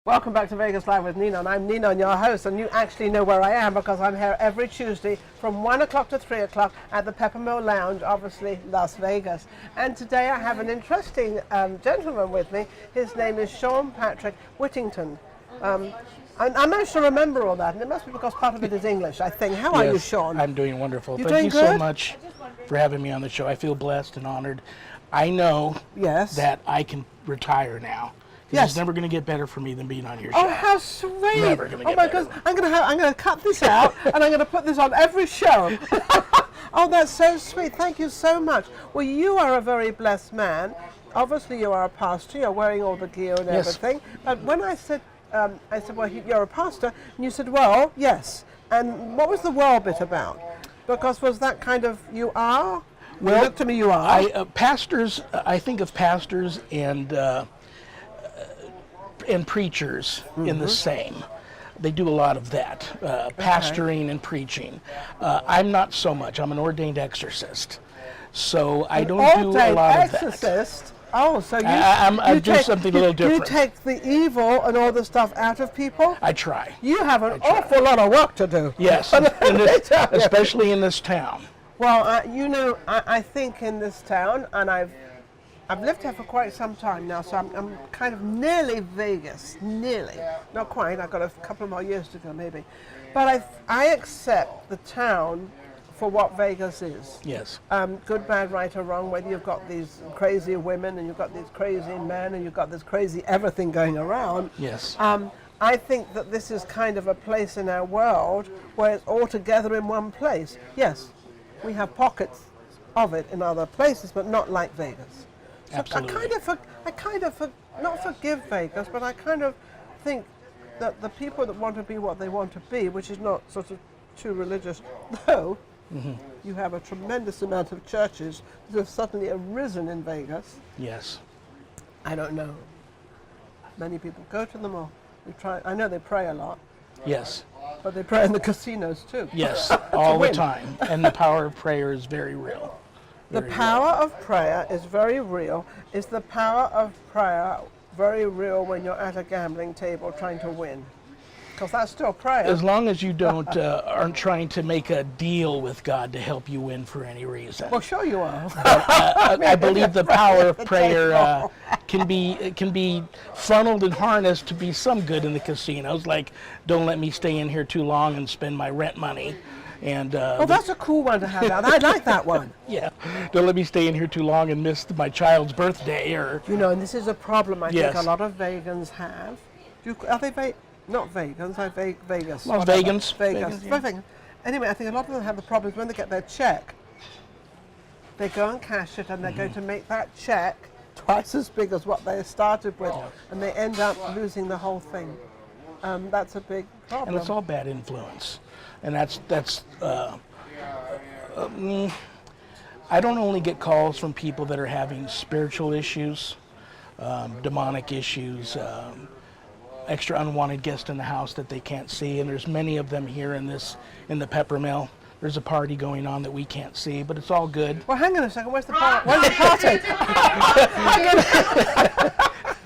Welcome back to Vegas Live with Ninon. I'm Ninon, your host, and you actually know where I am because I'm here every Tuesday from 1 o'clock to 3 o'clock at the Peppermill Lounge, obviously Las Vegas. And today I have an interesting gentleman with me. His name is Shawn Whittington. I managed to remember all that, and it must be because part of it is English, I think. How are you, Shawn? I'm doing wonderful. You're Thank doing you good? so much for having me on the show. I feel blessed and honored. I know that I can retire now. It's never going to get better for me than being on your show. Oh, how sweet! Never going to get better. Oh my goodness, I'm going to cut this out, and I'm going to put this on every show. Oh, that's so sweet. Thank you so much. Well, you are a very blessed man. Obviously, you are a pastor. You're wearing all the gear and everything. But when I said, well, you're a pastor, and you said, well, yes. And what was the well bit about? Because was that kind of, you are? Well, look to me, you are. Pastors, I think of pastors and preachers in the same. They do a lot of that, pastoring and preaching. I'm not so much. I'm an ordained exorcist. So I don't do a lot of that. Exorcist? Oh, so I do something a little different. You take the evil and all the stuff out of people? I try. You have an awful lot of work to do. Yes, especially in this town. Well, you know, I think in this town, and I've lived here for quite some time now, so I'm kind of nearly Vegas, nearly. Not quite, I've got a couple more years to go maybe. But I accept the town for what Vegas is. Yes. Good, bad, right or wrong, whether you've got these crazy women and you've got these crazy men and you've got this crazy everything going around. Yes. I think that this is kind of a place in our world where it's all together in one place. Yes, we have pockets of it in other places, but not like Vegas. So Absolutely. I kind of not forgive Vegas, but I kind of think that the people that want to be what they want to be, which is not sort of too religious, though you have a tremendous amount of churches that have suddenly arisen in Vegas. Yes. I don't know. Many people go to them or they try. I know they pray a lot. Yes. But they pray in the casinos too. Yes, all the time. And the power of prayer is very real. The power of prayer is very real. Is the power of prayer very real when you're at a gambling table trying to win? Because that's still prayer. As long as you aren't trying to make a deal with God to help you win for any reason. Well, sure you are. I believe the power of prayer can be funneled and harnessed to be some good in the casinos. Like, don't let me stay in here too long and spend my rent money. And that's a cool one to have out. I like that one. Yeah, don't let me stay in here too long and miss my child's birthday. Or and this is a problem I think a lot of vegans have. Are they not vegans? Vegas. Well, vegans. Vegas. Yeah. Anyway, I think a lot of them have the problems when they get their check. They go and cash it, and they're going to make that check twice as big as what they started with, and they end up losing the whole thing. That's a big problem. And it's all bad influence. And that's I don't only get calls from people that are having spiritual issues, demonic issues, extra unwanted guests in the house that they can't see, and there's many of them here in the Peppermill. There's a party going on that we can't see, but it's all good. Well, hang on a second. Where's the party? Where's the party?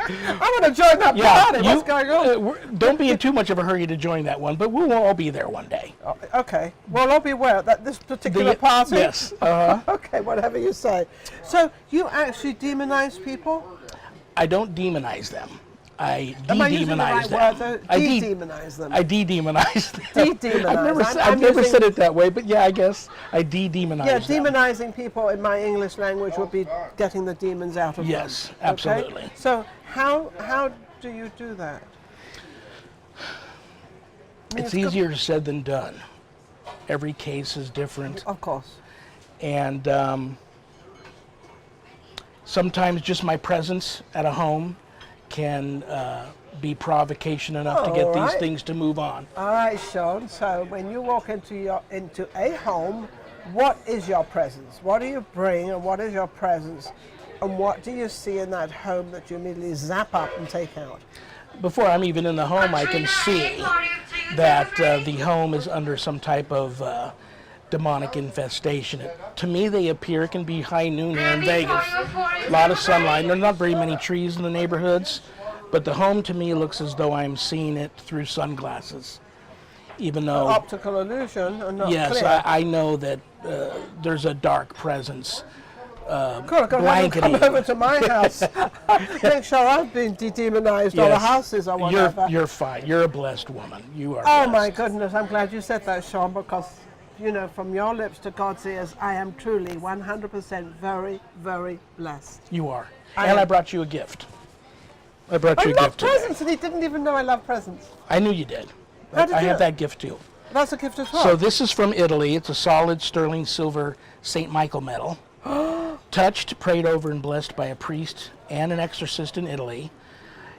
I'm going to join that party. What's going on? Don't be in too much of a hurry to join that one, but we'll all be there one day. Okay. Well, I'll be aware that this particular party? Yes. Okay, whatever you say. So you actually demonize people? I don't demonize them. I Am I using the right them. word? De-demonize them. I de-demonize them. De-demonize. I've never said it that way, but yeah, I guess I de-demonize them. Yeah, demonizing people in my English language would be getting the demons out of them. Yes, absolutely. Okay? So how do you do that? It's easier said than done. Every case is different. Of course. And sometimes just my presence at a home can be provocation enough to get these things to move on. All right, Shawn. So when you walk into a home, what is your presence? What do you bring, and what is your presence, and what do you see in that home that you immediately zap up and take out? Before I'm even in the home, I can see that the home is under some type of demonic infestation. To me, they appear, it can be high noon here in Vegas. A lot of sunlight. There are not very many trees in the neighborhoods. But the home to me looks as though I'm seeing it through sunglasses, even though Optical illusion and not yes, clear. I know that there's a dark presence God, I've got to have them blanketing. come over to my house. Make sure I've been de-demonized, or the houses or whatever. You're fine. You're a blessed woman. You are. Oh blessed. my goodness, I'm glad you said that, Shawn, because, you know, from your lips to God's ears, I am truly 100% very, very blessed. You are. I And I am. brought you a gift. I brought I you a love gift today. presents, and he didn't even know I love presents. I knew you did. How did I you have know? that gift too. That's a gift as well. So this is from Italy. It's a solid sterling silver St. Michael medal. Touched, prayed over, and blessed by a priest and an exorcist in Italy.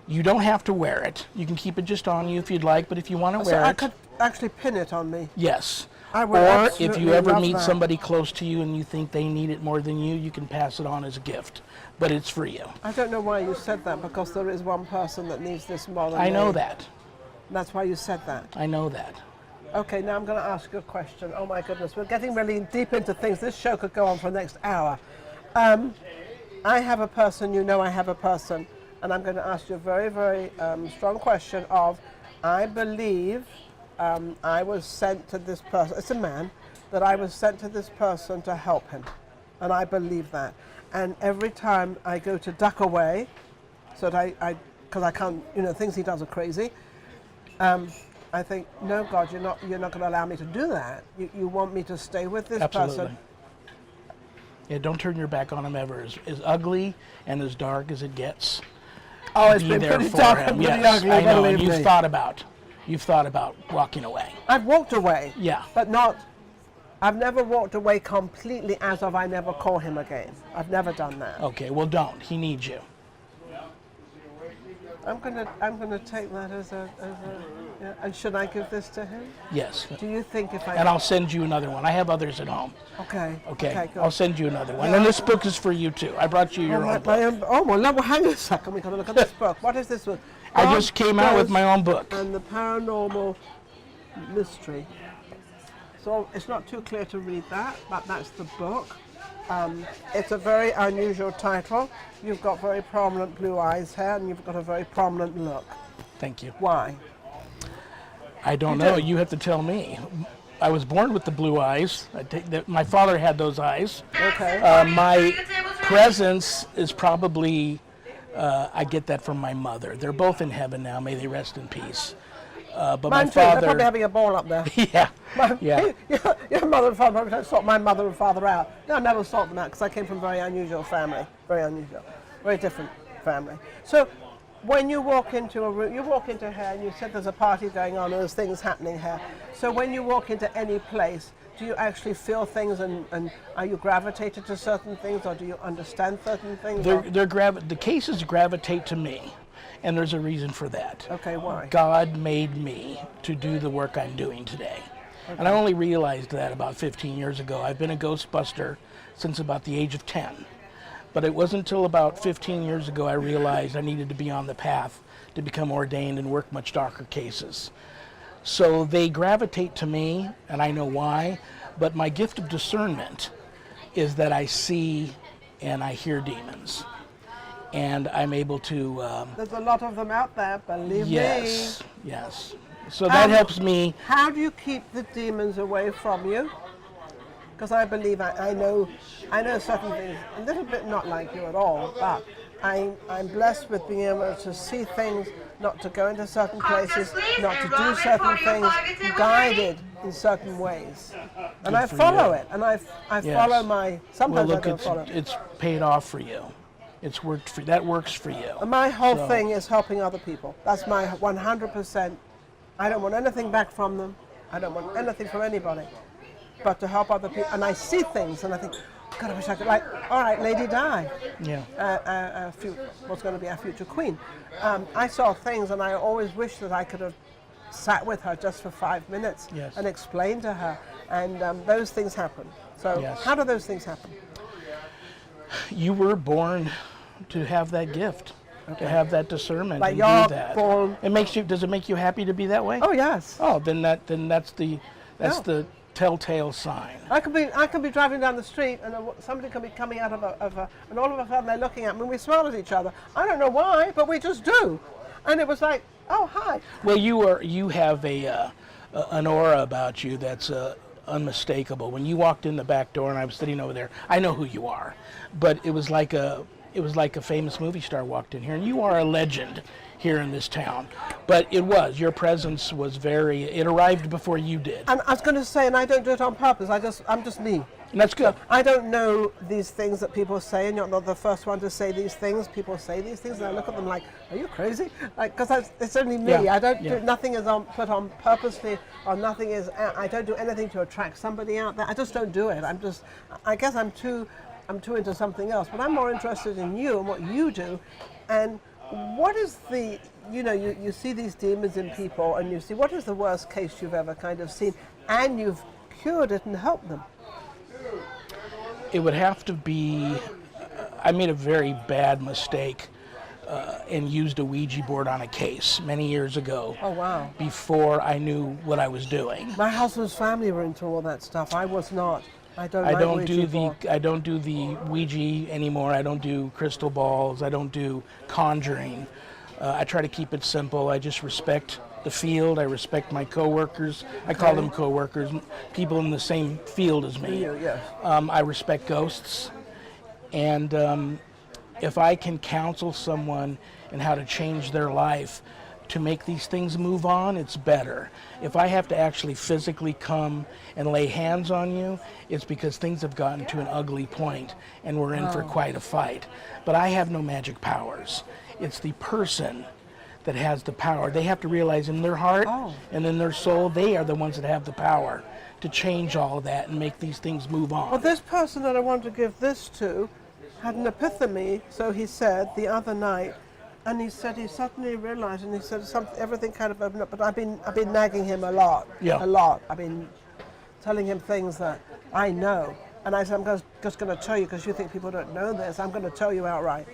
You don't have to wear it. You can keep it just on you if you'd like, but if you want to So wear I it, could actually pin it on me. yes. I would Or if absolutely you ever love meet that. somebody close to you and you think they need it more than you can pass it on as a gift. But it's for you. I don't know why you said that, because there is one person that needs this more than I know me. that. That's why you said that. I know that. Okay, now I'm going to ask you a question. Oh my goodness, we're getting really deep into things. This show could go on for the next hour. I have a person, you know I have a person, and I'm going to ask you a very, very strong question of, I believe I was sent to this person, it's a man, that I was sent to this person to help him. And I believe that. And every time I go to duck away, so that because I can't, you know, things he does are crazy, I think, no, God, you're not going to allow me to do that. You want me to stay with this Absolutely. person. Yeah, don't turn your back on him ever. As ugly and as dark as it gets, Oh, it's be been there pretty for dark him. and pretty Yes, ugly, I know, and believe me. you've thought about walking away. I've walked away. Yeah. But I've never walked away completely as of I never call him again. I've never done that. Okay, well don't. He needs you. I'm gonna take that as a yeah. And should I give this to him? Yes. Do you think if I And I'll send you another one. I have others at home. Okay. Okay. Good. I'll send you another one. And this book is for you too. I brought you your own book. Oh well, no, hang on a second. We gotta look at this book. What is this one? I God, just came out with Ghost, my own book. And the paranormal mystery. So it's not too clear to read that, but that's the book. It's a very unusual title. You've got very prominent blue eyes here, and you've got a very prominent look. Thank you. Why? I don't know. You have to tell me. I was born with the blue eyes. My father had those eyes. Okay. My presence is probably, I get that from my mother. They're both in heaven now. May they rest in peace. But Mine my too. They're father. probably having a ball up there. Yeah. Yeah. Your mother and father probably don't sort my mother and father out. No, I never sort them out because I came from a very unusual family. Very unusual. Very different family. So when you walk into a room, you walk into here and you said there's a party going on and there's things happening here. So when you walk into any place, do you actually feel things and are you gravitated to certain things, or do you understand certain things? The cases gravitate to me. And there's a reason for that. Okay, why? God made me to do the work I'm doing today. Okay. And I only realized that about 15 years ago. I've been a ghostbuster since about the age of 10. But it wasn't until about 15 years ago I realized I needed to be on the path to become ordained and work much darker cases. So they gravitate to me, and I know why, but my gift of discernment is that I see and I hear demons. And I'm able to... There's a lot of them out there, believe me. Yes. So that helps me. How do you keep the demons away from you? Because I believe I know certain things, a little bit not like you at all, but I'm blessed with being able to see things, not to go into certain places, not to do certain things, guided in certain ways. And I follow it, and I follow my, sometimes well, look, I don't follow it. It's paid off for you. It's worked for that works for you. And my whole thing is helping other people. That's my 100%. I don't want anything back from them. I don't want anything from anybody, but to help other people. And I see things, and I think, God, I wish I could. Like, all right, Lady Di. Yeah. What's going to be our future queen? I saw things, and I always wish that I could have sat with her just for 5 minutes and explained to her. And those things happen. So how do those things happen? You were born to have that gift, to have that discernment, Like and you're do that. born. It makes you. Does it make you happy to be that way? Oh yes. Oh, then that's the telltale sign. I could be driving down the street, and somebody could be coming out of a, and all of a sudden they're looking at me, and we smile at each other. I don't know why, but we just do. And it was like, oh, hi. Well, you have an aura about you that's unmistakable. When you walked in the back door and I was sitting over there, I know who you are, but it was like a famous movie star walked in here, and you are a legend here in this town. But your presence was it arrived before you did. And I was going to say, and I don't do it on purpose. I'm just me. And that's good. I don't know these things that people say, and you're not the first one to say these things. People say these things, and I look at them like, "Are you crazy?" Like, because it's only me. Yeah. I don't do nothing is put on purposely, or nothing is. I don't do anything to attract somebody out there. I just don't do it. I guess I'm too into something else. But I'm more interested in you and what you do, and what is the. You see these demons in people, and you see what is the worst case you've ever kind of seen, and you've cured it and helped them. It would have to be, I made a very bad mistake and used a Ouija board on a case many years ago. Oh, wow. Before I knew what I was doing. My husband's family were into all that stuff. I was not. I don't do the Ouija anymore. I don't do crystal balls. I don't do conjuring. I try to keep it simple. I just respect the field. I respect my coworkers. I call them coworkers, people in the same field as me. Yes. I respect ghosts, and if I can counsel someone in how to change their life to make these things move on, it's better. If I have to actually physically come and lay hands on you, it's because things have gotten to an ugly point and we're in for quite a fight. But I have no magic powers. It's the person that has the power. They have to realize in their heart and in their soul, they are the ones that have the power to change all of that and make these things move on. Well, this person that I want to give this to had an epiphany, so he said, the other night, and he said he suddenly realized, and he said everything kind of opened up, but I've been nagging him a lot. I've been telling him things that I know. And I said, I'm just going to tell you, because you think people don't know this, I'm going to tell you outright.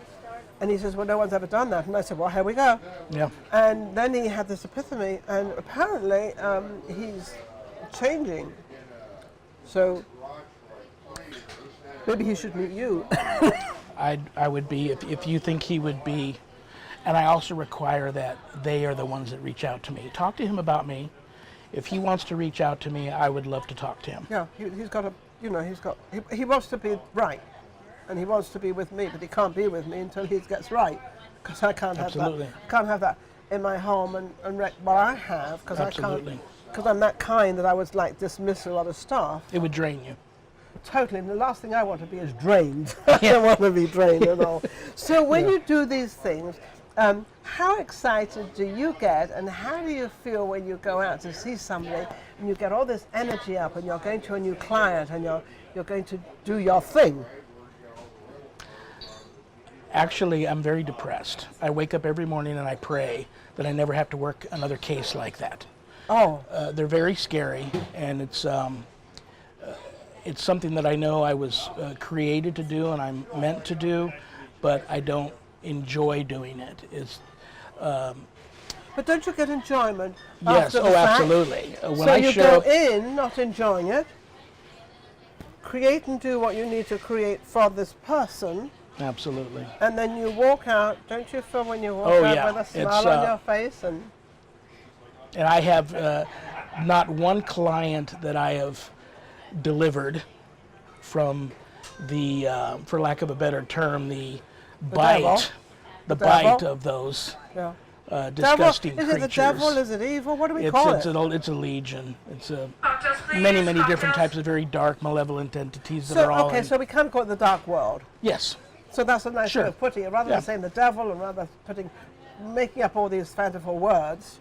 And he says, well, no one's ever done that. And I said, well, here we go. Yeah. And then he had this epiphany, and apparently he's changing. So maybe he should meet you. I would be, if you think he would be, and I also require that they are the ones that reach out to me. Talk to him about me. If he wants to reach out to me, I would love to talk to him. Yeah, he's got he wants to be right. And he wants to be with me, but he can't be with me until he gets right, because I can't have that. Can't have that in my home and wreck what I have, because I can't. Because I'm that kind that I would like dismiss a lot of stuff. It would drain you. Totally, and the last thing I want to be is drained. I don't want to be drained at all. So when you do these things, how excited do you get, and how do you feel when you go out to see somebody and you get all this energy up, and you're going to a new client, and you're going to do your thing? Actually, I'm very depressed. I wake up every morning and I pray that I never have to work another case like that. Oh. They're very scary, and it's something that I know I was created to do and I'm meant to do, but I don't enjoy doing it. But don't you get enjoyment? Yes, after the fact? Absolutely. So you go in not enjoying it, create and do what you need to create for this person. Absolutely. And then you walk out. Don't you feel when you walk out with a smile on your face? And I have not one client that I have delivered from the, for lack of a better term, the bite of those disgusting creatures. Is it the devil? Is it evil? What do we call it? It's a legion. It's many different types of very dark, malevolent entities that are all so we can call it the dark world. Yes. So that's a nice way of putting it. Rather than saying the devil and rather making up all these fanciful words,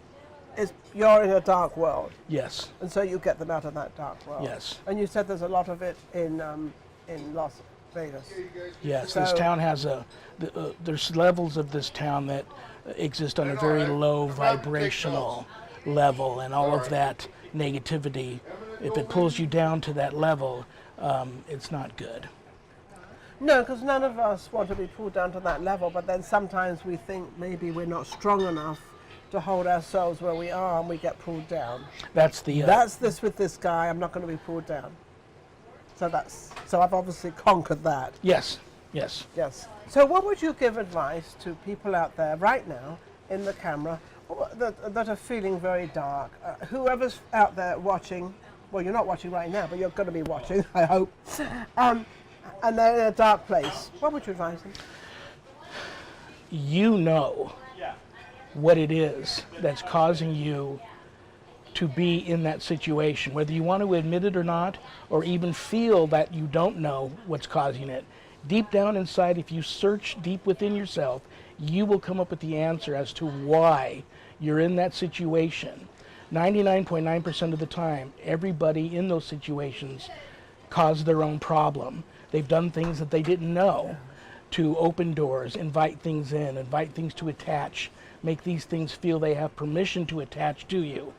you're in a dark world. Yes. And so you get them out of that dark world. Yes. And you said there's a lot of it in Las Vegas. Yes, so this town has there's levels of this town that exist on a very low vibrational level, and all of that negativity, if it pulls you down to that level, it's not good. No, because none of us want to be pulled down to that level, but then sometimes we think maybe we're not strong enough to hold ourselves where we are, and we get pulled down. That's this with this guy. I'm not going to be pulled down. So I've obviously conquered that. Yes. So what would you give advice to people out there right now in the camera that are feeling very dark. Whoever's out there watching, well, you're not watching right now, but you're going to be watching, I hope, and they're in a dark place, what would you advise them? You know what it is that's causing you to be in that situation, whether you want to admit it or not, or even feel that you don't know what's causing it. Deep down inside, if you search deep within yourself, you will come up with the answer as to why you're in that situation. 99.9% of the time, everybody in those situations cause their own problem. They've done things that they didn't know to open doors, invite things in, invite things to attach, make these things feel they have permission to attach to you.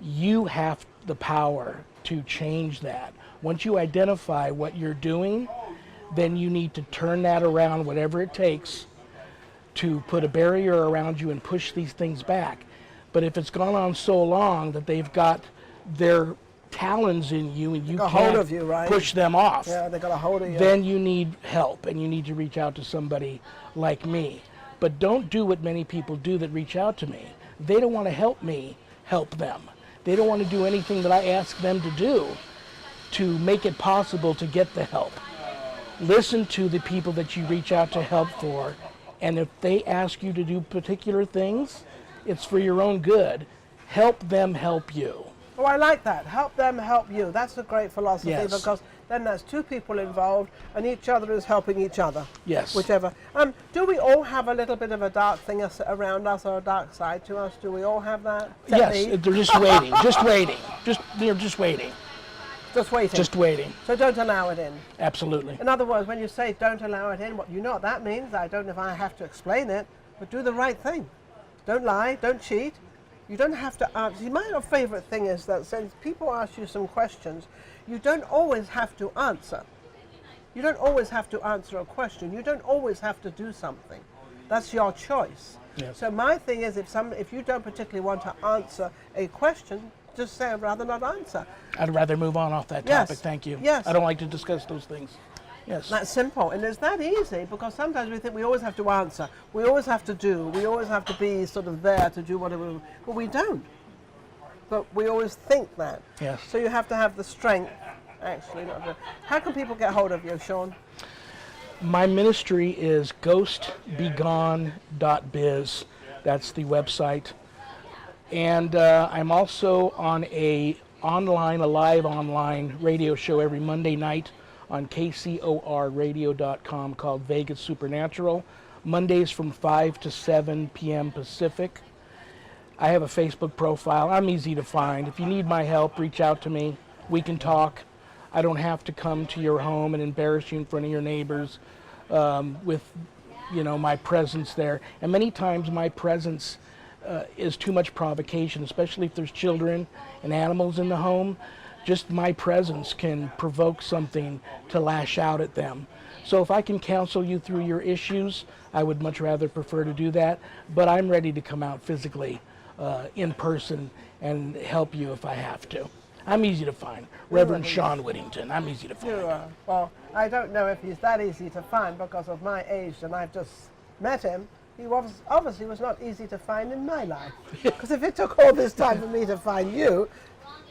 You have the power to change that. Once you identify what you're doing, then you need to turn that around, whatever it takes, to put a barrier around you and push these things back. But if it's gone on so long that they've got their talons in you and you got can't hold of you, right? push them off, Yeah, they got a hold of you. then you need help, and you need to reach out to somebody like me. But don't do what many people do that reach out to me. They don't want to help me help them. They don't want to do anything that I ask them to do to make it possible to get the help. Listen to the people that you reach out to help for, and if they ask you to do particular things, it's for your own good. Help them help you. Oh, I like that. Help them help you. That's a great philosophy, Yes. because then there's two people involved and each other is helping each other. Yes. Whichever. Do we all have a little bit of a dark thing around us, or a dark side to us? Do we all have that? Except Yes, me? they're just waiting, just waiting. They're just waiting, Just waiting. just waiting. So don't allow it in. Absolutely. In other words, when you say don't allow it in, what you know what that means? I don't know if I have to explain it, but do the right thing. Don't lie, don't cheat. You don't have to answer. See, my favorite thing is that since people ask you some questions, you don't always have to answer. You don't always have to answer a question. You don't always have to do something. That's your choice. Yes. So my thing is, if you don't particularly want to answer a question, just say I'd rather not answer. I'd rather move on off that Yes. topic, thank you. Yes. I don't like to discuss those things. Yes. That's simple, and it's that easy, because sometimes we think we always have to answer, we always have to do, we always have to be sort of there to do whatever, but we don't. But we always think that. Yes. So you have to have the strength, actually. Not to. How can people get hold of you, Shawn? My ministry is ghostbegone.biz. That's the website. And I'm also on a live online radio show every Monday night on kcorradio.com called Vegas Supernatural. Mondays from 5 to 7 p.m. Pacific. I have a Facebook profile. I'm easy to find. If you need my help, reach out to me. We can talk. I don't have to come to your home and embarrass you in front of your neighbors with, my presence there. And many times my presence is too much provocation, especially if there's children and animals in the home. Just my presence can provoke something to lash out at them. So if I can counsel you through your issues, I would much rather prefer to do that. But I'm ready to come out physically, in person, and help you if I have to. I'm easy to find. Reverend Shawn Whittington. I'm easy to find. You are. Well, I don't know if he's that easy to find because of my age, and I've just met him. He obviously was not easy to find in my life. Because if it took all this time for me to find you.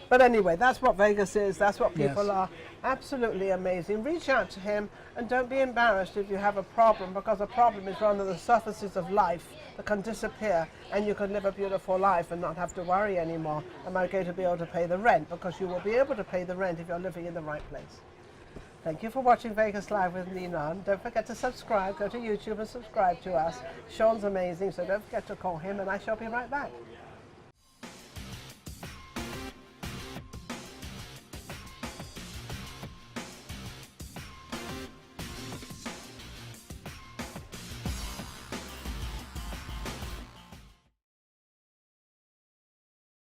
But anyway, that's what Vegas is. That's what people are. Absolutely amazing. Reach out to him, and don't be embarrassed if you have a problem, because a problem is one of the surfaces of life that can disappear, and you can live a beautiful life and not have to worry anymore. Am I going to be able to pay the rent? Because you will be able to pay the rent if you're living in the right place. Thank you for watching Vegas Live with Ninon. Don't forget to subscribe. Go to YouTube and subscribe to us. Shawn's amazing, so don't forget to call him, and I shall be right back.